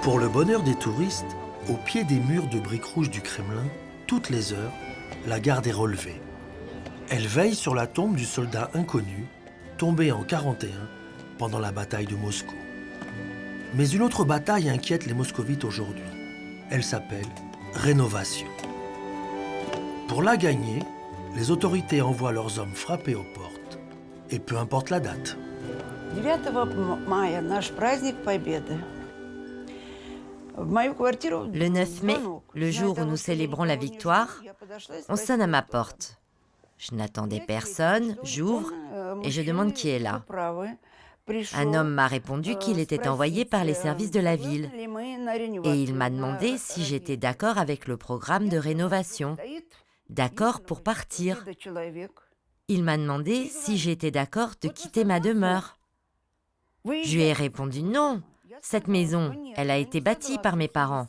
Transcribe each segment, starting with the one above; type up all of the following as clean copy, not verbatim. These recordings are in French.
Pour le bonheur des touristes, au pied des murs de briques rouges du Kremlin, toutes les heures, la garde est relevée. Elle veille sur la tombe du soldat inconnu, tombé en 1941 pendant la bataille de Moscou. Mais une autre bataille inquiète les moscovites aujourd'hui. Elle s'appelle Rénovation. Pour la gagner, les autorités envoient leurs hommes frapper aux portes, et peu importe la date. 9 мая наш праздник Победы. Le 9 mai, le jour où nous célébrons la victoire, on sonne à ma porte. Je n'attendais personne, j'ouvre et je demande qui est là. Un homme m'a répondu qu'il était envoyé par les services de la ville et il m'a demandé si j'étais d'accord avec le programme de rénovation, d'accord pour partir. Il m'a demandé si j'étais d'accord de quitter ma demeure. Je lui ai répondu non. Cette maison, elle a été bâtie par mes parents.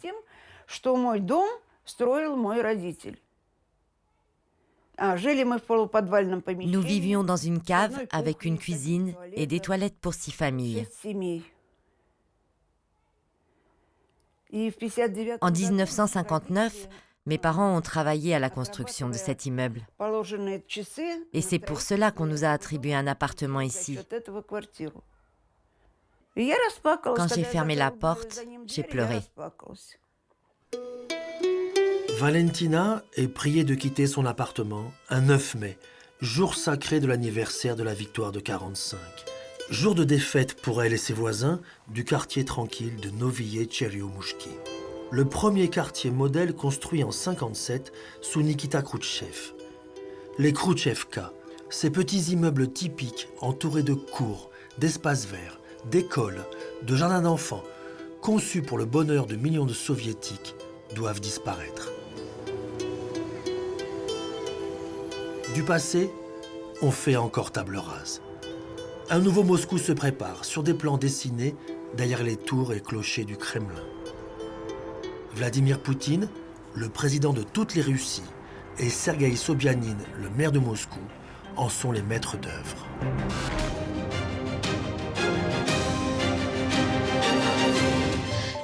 Nous vivions dans une cave avec une cuisine et des toilettes pour 6 familles. En 1959, mes parents ont travaillé à la construction de cet immeuble. Et c'est pour cela qu'on nous a attribué un appartement ici. Quand j'ai fermé la porte, j'ai pleuré. Valentina est priée de quitter son appartement un 9 mai, jour sacré de l'anniversaire de la victoire de 1945. Jour de défaite pour elle et ses voisins du quartier tranquille de Noviye Tcheriomushki. Le premier quartier modèle construit en 1957 sous Nikita Khrouchtchev. Les Khrouchtchevka, ces petits immeubles typiques entourés de cours, d'espaces verts, d'écoles, de jardins d'enfants, conçus pour le bonheur de millions de soviétiques, doivent disparaître. Du passé, on fait encore table rase. Un nouveau Moscou se prépare sur des plans dessinés derrière les tours et clochers du Kremlin. Vladimir Poutine, le président de toutes les Russies, et Sergueï Sobyanin, le maire de Moscou, en sont les maîtres d'œuvre.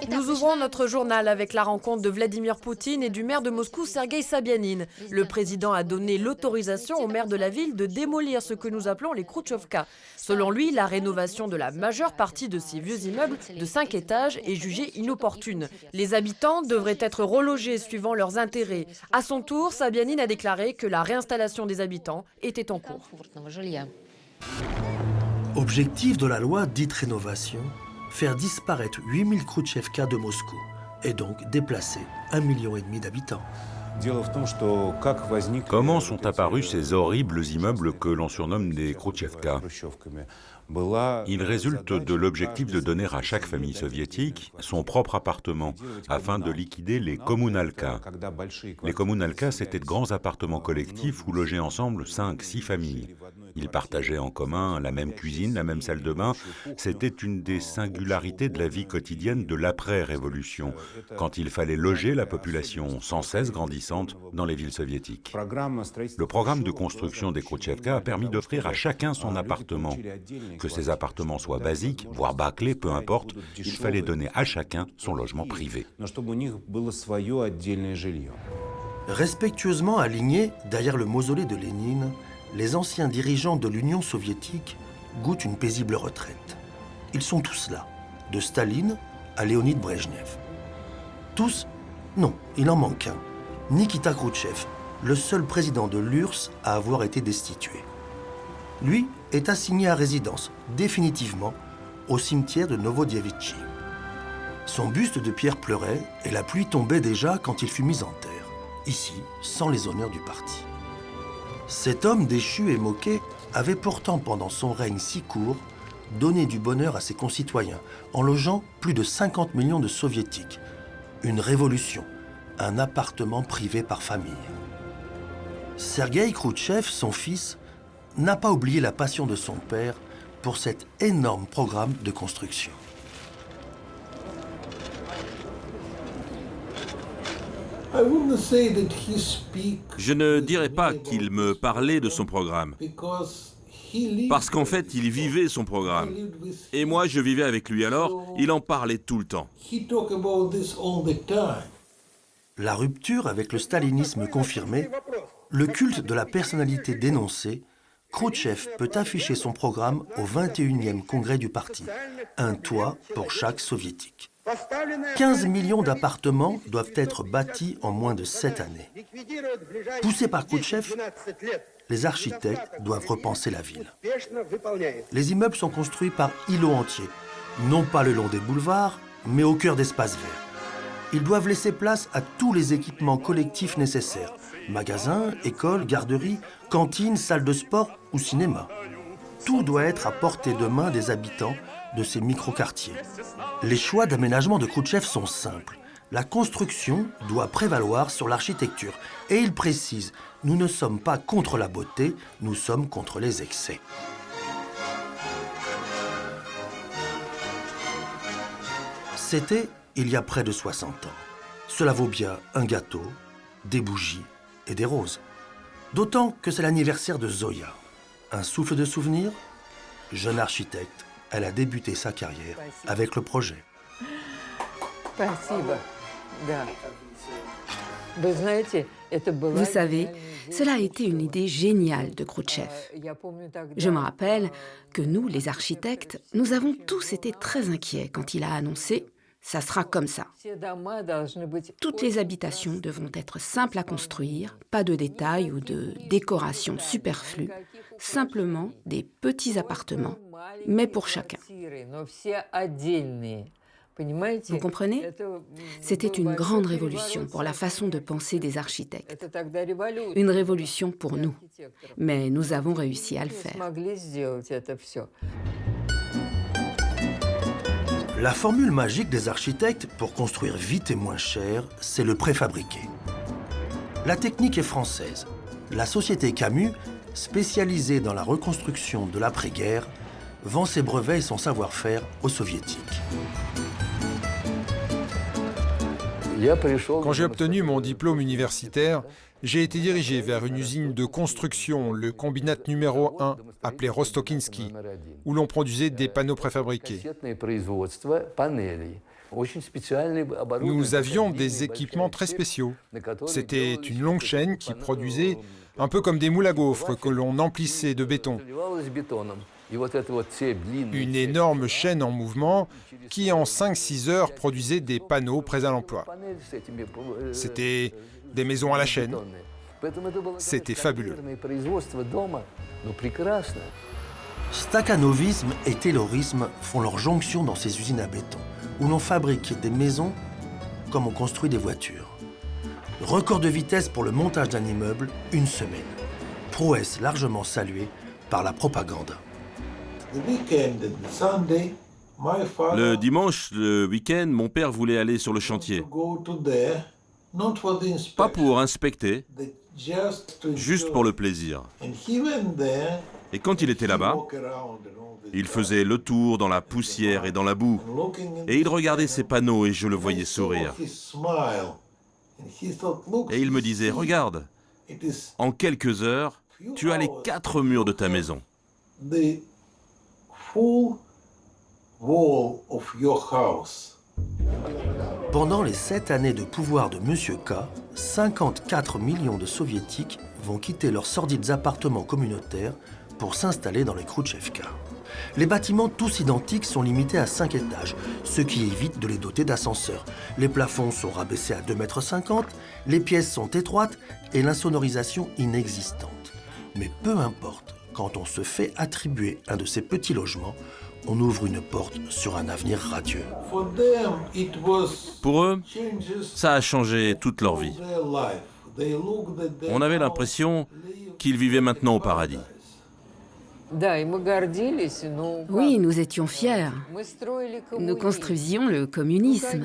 Nous ouvrons notre journal avec la rencontre de Vladimir Poutine et du maire de Moscou, Sergueï Sobyanin. Le président a donné l'autorisation au maire de la ville de démolir ce que nous appelons les Khrouchtchevka. Selon lui, la rénovation de la majeure partie de ces vieux immeubles de 5 étages est jugée inopportune. Les habitants devraient être relogés suivant leurs intérêts. À son tour, Sobyanin a déclaré que la réinstallation des habitants était en cours. Objectif de la loi dite rénovation, faire disparaître 8000 Khrouchtchevka de Moscou et donc déplacer 1,5 million d'habitants. Comment sont apparus ces horribles immeubles que l'on surnomme des Khrouchtchevka ? Il résulte de l'objectif de donner à chaque famille soviétique son propre appartement afin de liquider les kommunalka. Les kommunalka, c'étaient de grands appartements collectifs où logeaient ensemble 5-6 familles. Ils partageaient en commun la même cuisine, la même salle de bain. C'était une des singularités de la vie quotidienne de l'après-révolution, quand il fallait loger la population sans cesse grandissante dans les villes soviétiques. Le programme de construction des Khrouchtchevka a permis d'offrir à chacun son appartement. Que ces appartements soient basiques, voire bâclés, peu importe, il fallait donner à chacun son logement privé. Respectueusement alignés derrière le mausolée de Lénine, les anciens dirigeants de l'Union soviétique goûtent une paisible retraite. Ils sont tous là, de Staline à Léonid Brejnev. Tous? Non, il en manque un. Nikita Khrouchtchev, le seul président de l'URSS à avoir été destitué. Lui est assigné à résidence, définitivement, au cimetière de Novodievitchi. Son buste de pierre pleurait et la pluie tombait déjà quand il fut mis en terre, ici, sans les honneurs du parti. Cet homme déchu et moqué avait pourtant, pendant son règne si court, donné du bonheur à ses concitoyens en logeant plus de 50 millions de soviétiques. Une révolution, un appartement privé par famille. Sergueï Khrouchtchev, son fils, n'a pas oublié la passion de son père pour cet énorme programme de construction. Je ne dirais pas qu'il me parlait de son programme, Parce qu'en fait, il vivait son programme. Et moi, je vivais avec lui, alors il en parlait tout le temps. La rupture avec le stalinisme confirmée, le culte de la personnalité dénoncée, Khrouchtchev peut afficher son programme au 21e congrès du parti, un toit pour chaque soviétique. 15 millions d'appartements doivent être bâtis en moins de 7 années. Poussés par Khrouchtchev, les architectes doivent repenser la ville. Les immeubles sont construits par îlots entiers, non pas le long des boulevards, mais au cœur d'espaces verts. Ils doivent laisser place à tous les équipements collectifs nécessaires. Magasins, écoles, garderies, cantines, salles de sport ou cinéma. Tout doit être à portée de main des habitants de ces micro-quartiers. Les choix d'aménagement de Khrouchtchev sont simples. La construction doit prévaloir sur l'architecture. Et il précise, nous ne sommes pas contre la beauté, nous sommes contre les excès. C'était il y a près de 60 ans. Cela vaut bien un gâteau, des bougies et des roses. D'autant que c'est l'anniversaire de Zoya. Un souffle de souvenir. Jeune architecte, elle a débuté sa carrière avec le projet. Vous savez, cela a été une idée géniale de Khrouchtchev. Je me rappelle que nous, les architectes, nous avons tous été très inquiets quand il a annoncé « ça sera comme ça ». Toutes les habitations devront être simples à construire, pas de détails ou de décorations superflues, simplement des petits appartements, mais pour chacun. Vous comprenez? C'était une grande révolution pour la façon de penser des architectes. Une révolution pour nous. Mais nous avons réussi à le faire. La formule magique des architectes pour construire vite et moins cher, c'est le préfabriqué. La technique est française. La société Camus, spécialisée dans la reconstruction de l'après-guerre, vend ses brevets et son savoir-faire aux soviétiques. Quand j'ai obtenu mon diplôme universitaire, j'ai été dirigé vers une usine de construction, le combinat numéro 1, appelé Rostokinsky, où l'on produisait des panneaux préfabriqués. Nous avions des équipements très spéciaux. C'était une longue chaîne qui produisait un peu comme des moules à gaufres que l'on emplissait de béton. Une énorme chaîne en mouvement qui, en 5-6 heures, produisait des panneaux prêts à l'emploi. C'était des maisons à la chaîne. C'était fabuleux. Stakhanovisme et taylorisme font leur jonction dans ces usines à béton, où l'on fabrique des maisons comme on construit des voitures. Record de vitesse pour le montage d'un immeuble, 1 semaine. Prouesse largement saluée par la propagande. Le dimanche, le week-end, mon père voulait aller sur le chantier. Pas pour inspecter, juste pour le plaisir. Et quand il était là-bas, il faisait le tour dans la poussière et dans la boue. Et il regardait ces panneaux et je le voyais sourire. Et il me disait, regarde, en quelques heures, tu as les 4 murs de ta maison. Pendant les 7 années de pouvoir de M. K, 54 millions de soviétiques vont quitter leurs sordides appartements communautaires pour s'installer dans les Khrouchtchevka. Les bâtiments tous identiques sont limités à 5 étages, ce qui évite de les doter d'ascenseurs. Les plafonds sont rabaissés à 2,50 m, les pièces sont étroites et l'insonorisation inexistante. Mais peu importe, quand on se fait attribuer un de ces petits logements, on ouvre une porte sur un avenir radieux. Pour eux, ça a changé toute leur vie. On avait l'impression qu'ils vivaient maintenant au paradis. Oui, nous étions fiers. Nous construisions le communisme.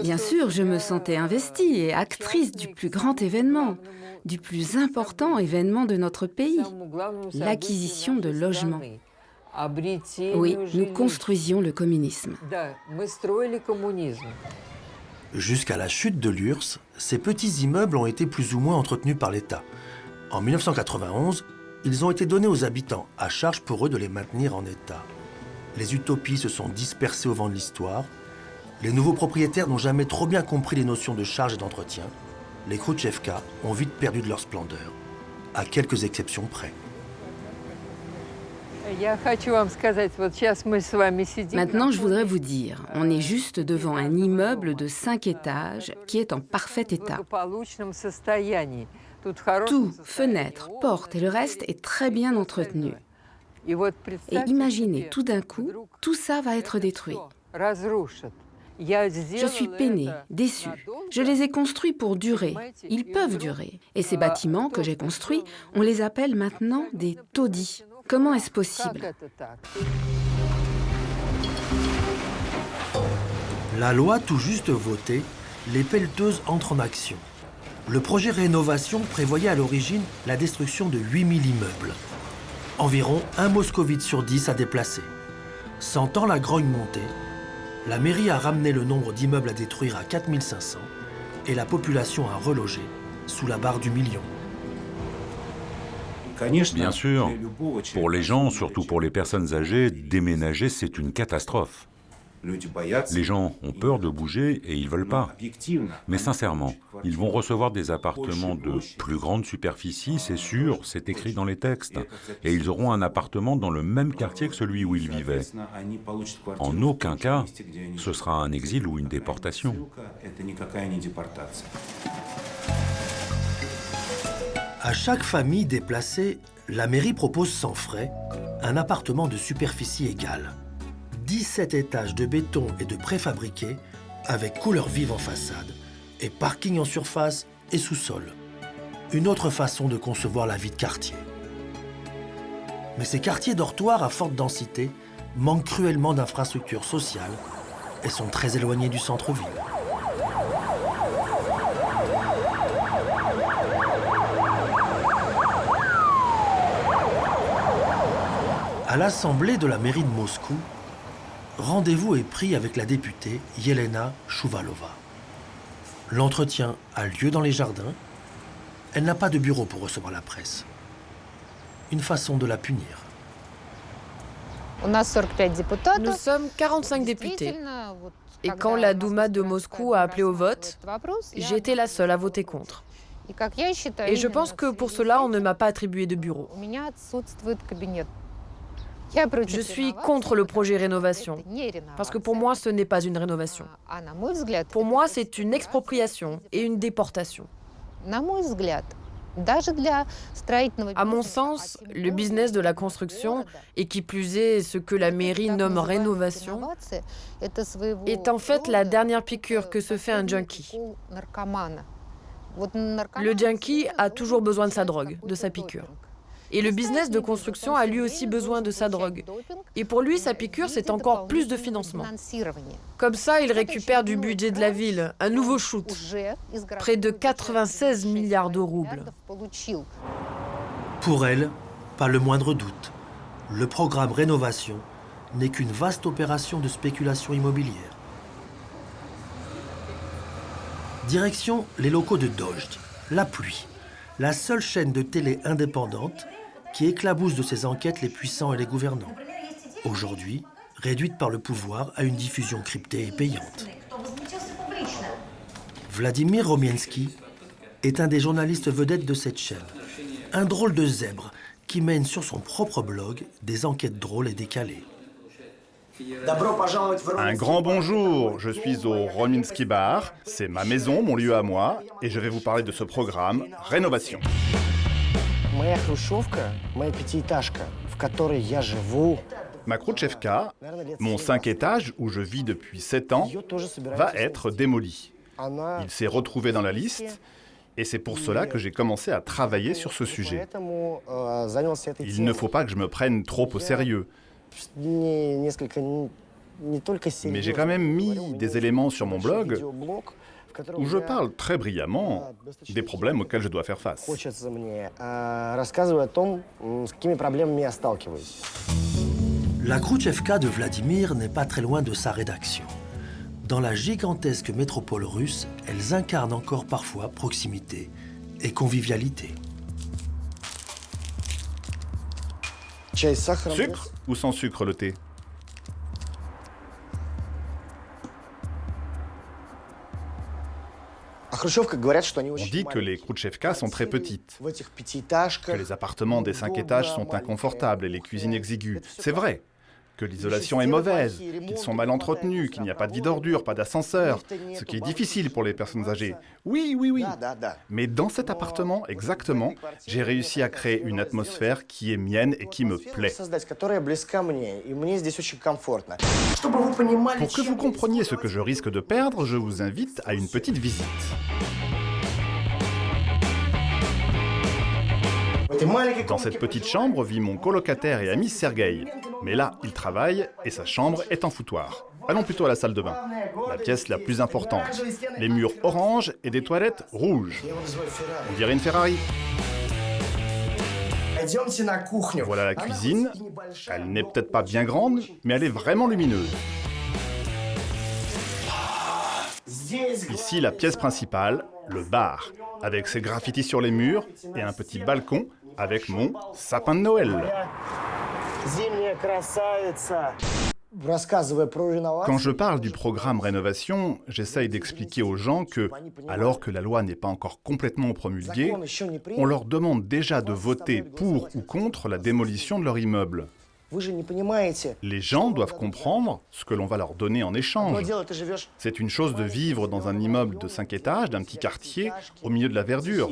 Bien sûr, je me sentais investie et actrice du plus grand événement, du plus important événement de notre pays, l'acquisition de logements. Oui, nous construisions le communisme. Jusqu'à la chute de l'URSS, ces petits immeubles ont été plus ou moins entretenus par l'État. En 1991, Ils ont été donnés aux habitants, à charge pour eux de les maintenir en état. Les utopies se sont dispersées au vent de l'histoire. Les nouveaux propriétaires n'ont jamais trop bien compris les notions de charge et d'entretien. Les Khrouchtchevka ont vite perdu de leur splendeur, à quelques exceptions près. Maintenant, je voudrais vous dire, on est juste devant un immeuble de 5 étages qui est en parfait état. Tout, fenêtres, portes et le reste est très bien entretenu. Et imaginez, tout d'un coup, tout ça va être détruit. Je suis peinée, déçue. Je les ai construits pour durer. Ils peuvent durer. Et ces bâtiments que j'ai construits, on les appelle maintenant des taudis. Comment est-ce possible? La loi tout juste votée, les pelleteuses entrent en action. Le projet rénovation prévoyait à l'origine la destruction de 8000 immeubles. Environ un moscovite sur 10 à déplacer. Sentant la grogne monter, la mairie a ramené le nombre d'immeubles à détruire à 4500 et la population à reloger sous la barre du million. Bien sûr, pour les gens, surtout pour les personnes âgées, déménager, c'est une catastrophe. Les gens ont peur de bouger et ils veulent pas. Mais sincèrement, ils vont recevoir des appartements de plus grande superficie, c'est sûr, c'est écrit dans les textes. Et ils auront un appartement dans le même quartier que celui où ils vivaient. En aucun cas, ce sera un exil ou une déportation. À chaque famille déplacée, la mairie propose sans frais un appartement de superficie égale. 17 étages de béton et de préfabriqués avec couleur vive en façade et parking en surface et sous-sol. Une autre façon de concevoir la vie de quartier. Mais ces quartiers dortoirs à forte densité manquent cruellement d'infrastructures sociales et sont très éloignés du centre-ville. À l'Assemblée de la mairie de Moscou, rendez-vous est pris avec la députée Yelena Chouvalova. L'entretien a lieu dans les jardins. Elle n'a pas de bureau pour recevoir la presse. Une façon de la punir. Nous sommes 45 députés. Et quand la Douma de Moscou a appelé au vote, j'ai été la seule à voter contre. Et je pense que pour cela, on ne m'a pas attribué de bureau. Je suis contre le projet rénovation, parce que pour moi, ce n'est pas une rénovation. Pour moi, c'est une expropriation et une déportation. À mon sens, le business de la construction, et qui plus est ce que la mairie nomme rénovation, est en fait la dernière piqûre que se fait un junkie. Le junkie a toujours besoin de sa drogue, de sa piqûre. Et le business de construction a lui aussi besoin de sa drogue. Et pour lui, sa piqûre, c'est encore plus de financement. Comme ça, il récupère du budget de la ville, un nouveau shoot, près de 96 milliards de roubles. Pour elle, pas le moindre doute, le programme Rénovation n'est qu'une vaste opération de spéculation immobilière. Direction les locaux de Dojd, La Pluie, la seule chaîne de télé indépendante qui éclabousse de ses enquêtes les puissants et les gouvernants. Aujourd'hui, réduite par le pouvoir à une diffusion cryptée et payante. Vladimir Romiensky est un des journalistes vedettes de cette chaîne. Un drôle de zèbre qui mène sur son propre blog des enquêtes drôles et décalées. Un grand bonjour, je suis au Rominsky Bar, c'est ma maison, mon lieu à moi, et je vais vous parler de ce programme Rénovation. Ma Khrouchtchevka, mon 5 étages où je vis depuis 7 ans, va être démoli. Il s'est retrouvé dans la liste, et c'est pour cela que j'ai commencé à travailler sur ce sujet. Il ne faut pas que je me prenne trop au sérieux. Mais j'ai quand même mis des éléments sur mon blog où je parle très brillamment des problèmes auxquels je dois faire face. La Khrouchtchevka de Vladimir n'est pas très loin de sa rédaction. Dans la gigantesque métropole russe, elles incarnent encore parfois proximité et convivialité. Sucre ou sans sucre le thé? On dit que les Khrouchtchevka sont très petites, que les appartements des 5 étages sont inconfortables et les cuisines exiguës. C'est vrai. Que l'isolation est mauvaise, qu'ils sont mal entretenus, qu'il n'y a pas de vie d'ordures, pas d'ascenseur, ce qui est difficile pour les personnes âgées. Oui. Mais dans cet appartement, exactement, j'ai réussi à créer une atmosphère qui est mienne et qui me plaît. Pour que vous compreniez ce que je risque de perdre, je vous invite à une petite visite. Dans cette petite chambre vit mon colocataire et ami Sergueï. Mais là, il travaille et sa chambre est en foutoir. Allons plutôt à la salle de bain, la pièce la plus importante. Les murs orange et des toilettes rouges. On dirait une Ferrari. Voilà la cuisine. Elle n'est peut-être pas bien grande, mais elle est vraiment lumineuse. Ici, la pièce principale, le bar, avec ses graffitis sur les murs et un petit balcon avec mon sapin de Noël. Quand je parle du programme Rénovation, j'essaye d'expliquer aux gens que, alors que la loi n'est pas encore complètement promulguée, on leur demande déjà de voter pour ou contre la démolition de leur immeuble. Les gens doivent comprendre ce que l'on va leur donner en échange. C'est une chose de vivre dans un immeuble de 5 étages, d'un petit quartier, au milieu de la verdure.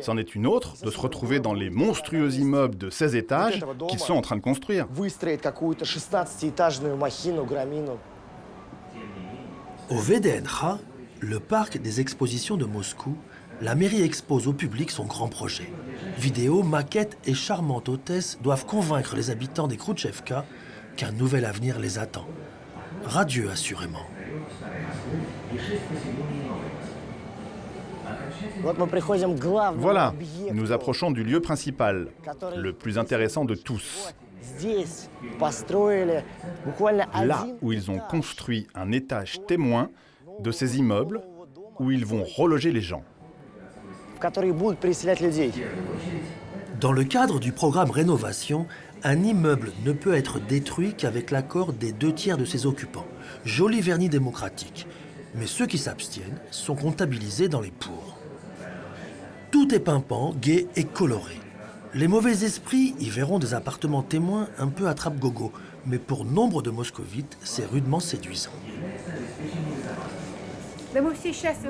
C'en est une autre de se retrouver dans les monstrueux immeubles de 16 étages qu'ils sont en train de construire. Au VDNH, le parc des expositions de Moscou, la mairie expose au public son grand projet. Vidéos, maquettes et charmantes hôtesses doivent convaincre les habitants des Khrouchtchevka qu'un nouvel avenir les attend. Radieux, assurément. Voilà, nous approchons du lieu principal, le plus intéressant de tous. Là où ils ont construit un étage témoin de ces immeubles où ils vont reloger les gens. Dans le cadre du programme Rénovation, un immeuble ne peut être détruit qu'avec l'accord des 2/3 de ses occupants. Joli vernis démocratique. Mais ceux qui s'abstiennent sont comptabilisés dans les pour. Tout est pimpant, gai et coloré. Les mauvais esprits y verront des appartements témoins un peu attrape-gogo, mais pour nombre de moscovites, c'est rudement séduisant.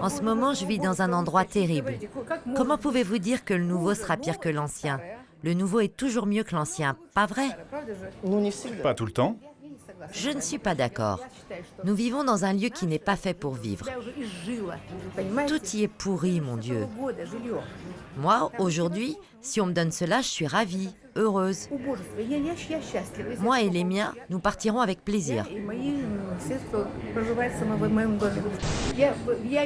En ce moment, je vis dans un endroit terrible. Comment pouvez-vous dire que le nouveau sera pire que l'ancien? Le nouveau est toujours mieux que l'ancien, pas vrai? Pas tout le temps. Je ne suis pas d'accord. Nous vivons dans un lieu qui n'est pas fait pour vivre. Tout y est pourri, mon Dieu. Moi, aujourd'hui, si on me donne cela, je suis ravie, heureuse. Moi et les miens, nous partirons avec plaisir.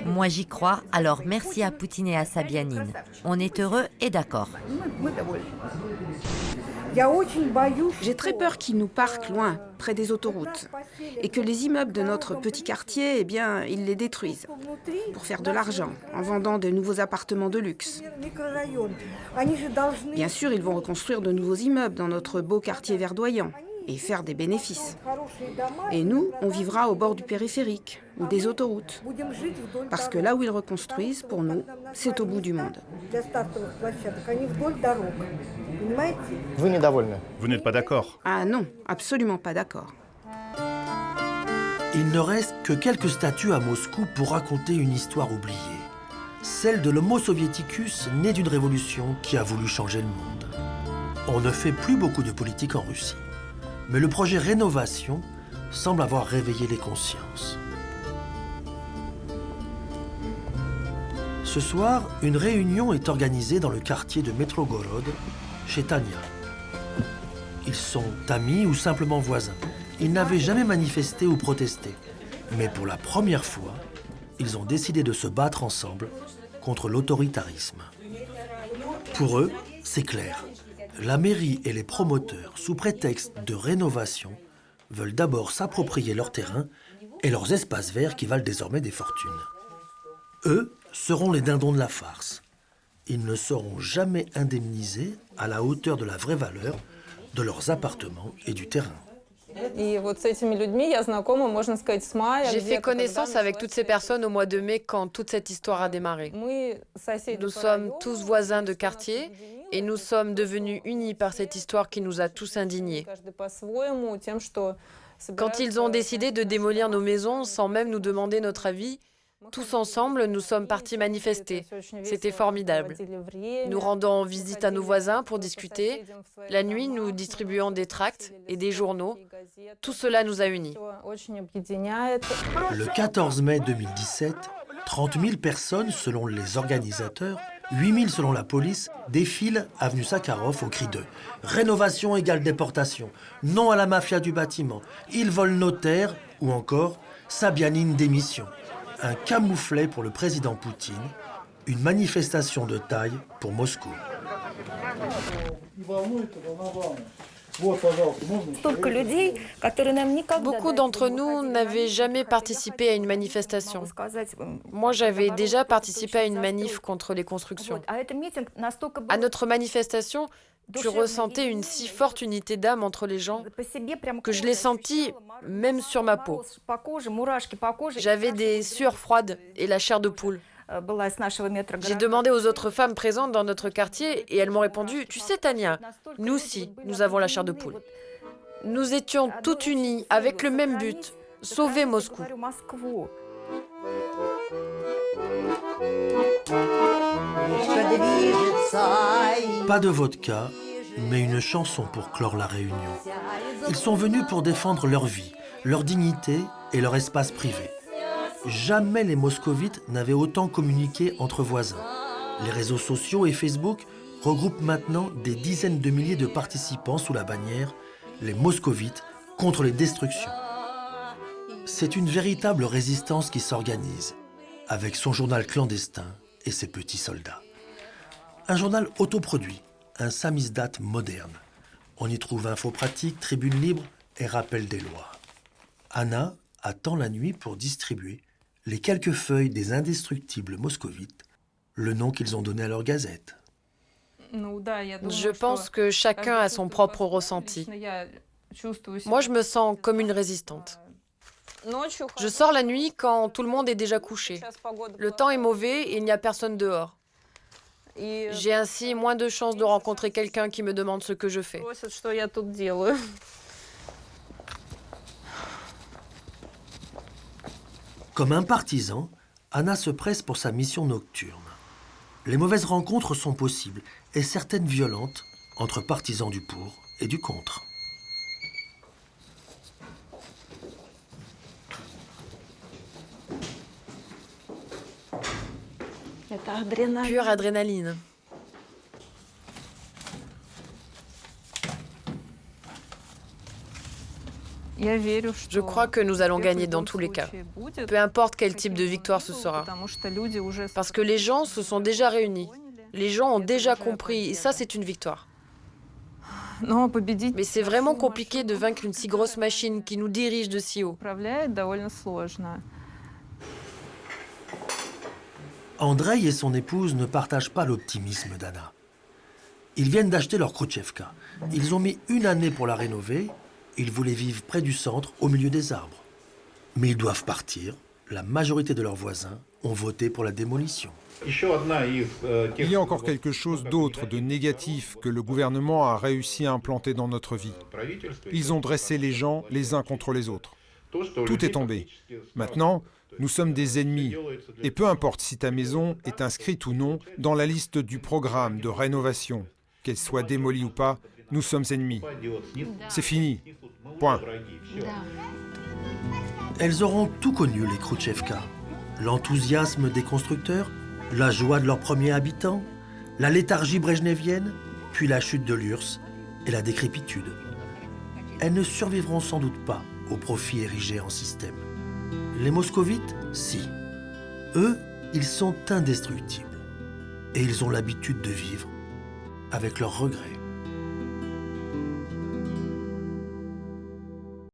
Moi, j'y crois, alors merci à Poutine et à Sabianine. On est heureux et d'accord. J'ai très peur qu'ils nous parquent loin, près des autoroutes, et que les immeubles de notre petit quartier, ils les détruisent pour faire de l'argent en vendant de nouveaux appartements de luxe. Bien sûr, ils vont reconstruire de nouveaux immeubles dans notre beau quartier verdoyant et faire des bénéfices. Et nous, on vivra au bord du périphérique ou des autoroutes. Parce que là où ils reconstruisent, pour nous, c'est au bout du monde. Vous n'êtes pas d'accord? Ah non, absolument pas d'accord. Il ne reste que quelques statues à Moscou pour raconter une histoire oubliée. Celle de l'Homo soviéticus né d'une révolution qui a voulu changer le monde. On ne fait plus beaucoup de politique en Russie. Mais le projet Rénovation semble avoir réveillé les consciences. Ce soir, une réunion est organisée dans le quartier de Metrogorod, chez Tania. Ils sont amis ou simplement voisins. Ils n'avaient jamais manifesté ou protesté. Mais pour la première fois, ils ont décidé de se battre ensemble contre l'autoritarisme. Pour eux, c'est clair. La mairie et les promoteurs, sous prétexte de rénovation, veulent d'abord s'approprier leur terrain et leurs espaces verts qui valent désormais des fortunes. Eux seront les dindons de la farce. Ils ne seront jamais indemnisés à la hauteur de la vraie valeur de leurs appartements et du terrain. J'ai fait connaissance avec toutes ces personnes au mois de mai quand toute cette histoire a démarré. Nous sommes tous voisins de quartier et nous sommes devenus unis par cette histoire qui nous a tous indignés. Quand ils ont décidé de démolir nos maisons sans même nous demander notre avis, tous ensemble, nous sommes partis manifester. C'était formidable. Nous rendons visite à nos voisins pour discuter. La nuit, nous distribuons des tracts et des journaux. Tout cela nous a unis. Le 14 mai 2017, 30 000 personnes selon les organisateurs, 8 000 selon la police, défilent avenue Sakharov au cri de « Rénovation égale déportation »,« Non à la mafia du bâtiment »,« Ils volent nos terres » ou encore « Sabianine démission ». Un camouflet pour le président Poutine, une manifestation de taille pour Moscou. Beaucoup d'entre nous n'avaient jamais participé à une manifestation. Moi, j'avais déjà participé à une manif contre les constructions. À notre manifestation, tu ressentais une si forte unité d'âme entre les gens que je l'ai senti même sur ma peau. J'avais des sueurs froides et la chair de poule. J'ai demandé aux autres femmes présentes dans notre quartier et elles m'ont répondu « Tu sais Tania, nous aussi, nous avons la chair de poule. » Nous étions toutes unies avec le même but, sauver Moscou. Pas de vodka, mais une chanson pour clore la réunion. Ils sont venus pour défendre leur vie, leur dignité et leur espace privé. Jamais les moscovites n'avaient autant communiqué entre voisins. Les réseaux sociaux et Facebook regroupent maintenant des dizaines de milliers de participants sous la bannière « Les moscovites contre les destructions ». C'est une véritable résistance qui s'organise, avec son journal clandestin et ses petits soldats. Un journal autoproduit, un samizdat moderne. On y trouve infos pratiques, tribunes libres et rappels des lois. Anna attend la nuit pour distribuer les quelques feuilles des indestructibles moscovites, le nom qu'ils ont donné à leur gazette. Je pense que chacun a son propre ressenti. Moi, je me sens comme une résistante. Je sors la nuit quand tout le monde est déjà couché. Le temps est mauvais et il n'y a personne dehors. J'ai ainsi moins de chances de rencontrer quelqu'un qui me demande ce que je fais. Comme un partisan, Anna se presse pour sa mission nocturne. Les mauvaises rencontres sont possibles et certaines violentes entre partisans du pour et du contre. Pure adrénaline. Je crois que nous allons gagner dans tous les cas, peu importe quel type de victoire ce sera. Parce que les gens se sont déjà réunis, les gens ont déjà compris, et ça c'est une victoire. Mais c'est vraiment compliqué de vaincre une si grosse machine qui nous dirige de si haut. Andrei et son épouse ne partagent pas l'optimisme d'Anna. Ils viennent d'acheter leur Khrouchtchevka. Ils ont mis une année pour la rénover. Ils voulaient vivre près du centre, au milieu des arbres. Mais ils doivent partir. La majorité de leurs voisins ont voté pour la démolition. Il y a encore quelque chose d'autre de négatif que le gouvernement a réussi à implanter dans notre vie. Ils ont dressé les gens les uns contre les autres. Tout est tombé. Maintenant, nous sommes des ennemis. Et peu importe si ta maison est inscrite ou non dans la liste du programme de rénovation, qu'elle soit démolie ou pas, nous sommes ennemis. C'est fini. Point. Elles auront tout connu, les Khrouchtchevka. L'enthousiasme des constructeurs, la joie de leurs premiers habitants, la léthargie brejnevienne, puis la chute de l'URSS et la décrépitude. Elles ne survivront sans doute pas au profit érigé en système. Les moscovites, si. Eux, ils sont indestructibles. Et ils ont l'habitude de vivre avec leurs regrets.